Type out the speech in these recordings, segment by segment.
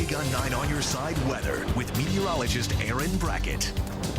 KGUN 9 on your side weather with meteorologist Aaron Brackett.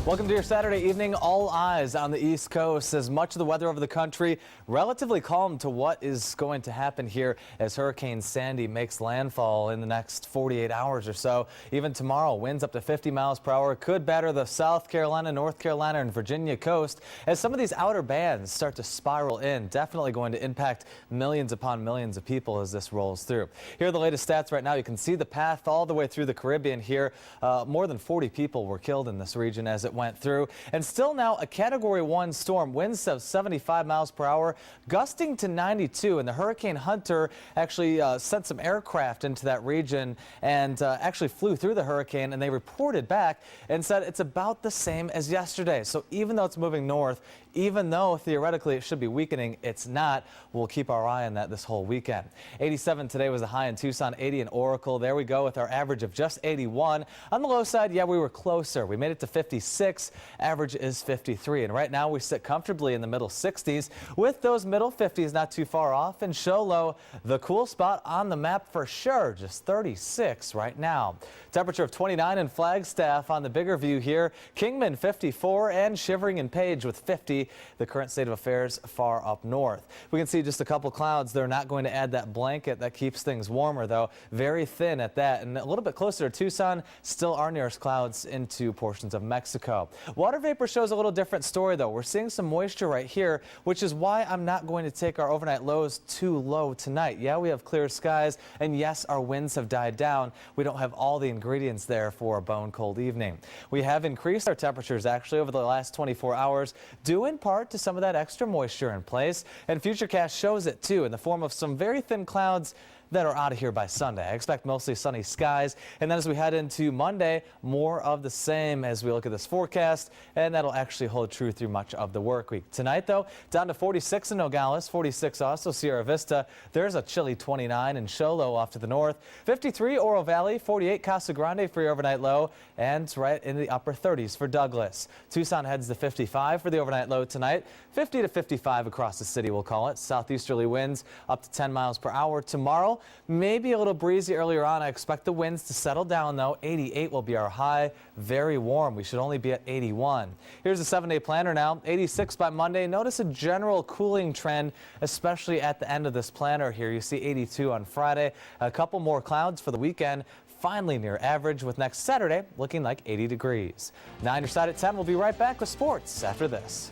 Welcome to your Saturday evening. All eyes on the East Coast as much of the weather over the country relatively calm to what is going to happen here as Hurricane Sandy makes landfall in the next 48 hours or so. Even tomorrow, winds up to 50 miles per hour could batter the South Carolina, North Carolina, and Virginia coast as some of these outer bands start to spiral in. Definitely going to impact millions upon millions of people as this rolls through. Here are the latest stats right now. You can see the path all the way through the Caribbean here. More than 40 people were killed in this region as it went through, and still now a Category 1 storm, winds of 75 miles per hour, gusting to 92, and the Hurricane Hunter actually sent some aircraft into that region and actually flew through the hurricane, and they reported back and said it's about the same as yesterday. So even though it's moving north, even though theoretically it should be weakening, it's not. We'll keep our eye on that this whole weekend. 87 today was the high in Tucson, 80 in Oracle. There we go with our average of just 81. On the low side, yeah, we were closer. We made it to 56. Average is 53. And right now we sit comfortably in the middle 60s with those middle 50s not too far off. And show low, the cool spot on the map for sure, just 36 right now. Temperature of 29 in Flagstaff on the bigger view here. Kingman 54 and Shivering and Page with 50. The current state of affairs far up north. We can see just a couple clouds. They're not going to add that blanket that keeps things warmer, though. Very thin at that. And a little bit closer to Tucson, still our nearest clouds into portions of Mexico. Water vapor shows a little different story, though. We're seeing some moisture right here, which is why I'm not going to take our overnight lows too low tonight. Yeah, we have clear skies, and yes, our winds have died down. We don't have all the ingredients there for a bone cold evening. We have increased our temperatures actually over the last 24 hours, due in part to some of that extra moisture in place, and Futurecast shows it too in the form of some very thin clouds that are out of here by Sunday. I expect mostly sunny skies, and then as we head into Monday, more of the same as we look at this forecast, and that'll actually hold true through much of the work week. Tonight, though, down to 46 in Nogales, 46 also Sierra Vista. There's a chilly 29 in Show Low off to the north, 53 Oro Valley, 48 Casa Grande for your overnight low, and right in the upper 30s for Douglas. Tucson heads to 55 for the overnight low tonight, 50 to 55 across the city, we'll call it. Southeasterly winds up to 10 miles per hour tomorrow. Maybe a little breezy earlier on. I expect the winds to settle down, though. 88 will be our high. Very warm. We should only be at 81. Here's the 7-day planner now. 86 by Monday. Notice a general cooling trend, especially at the end of this planner here. You see 82 on Friday. A couple more clouds for the weekend. Finally near average, with next Saturday looking like 80 degrees. 9 your side at 10. We'll be right back with sports after this.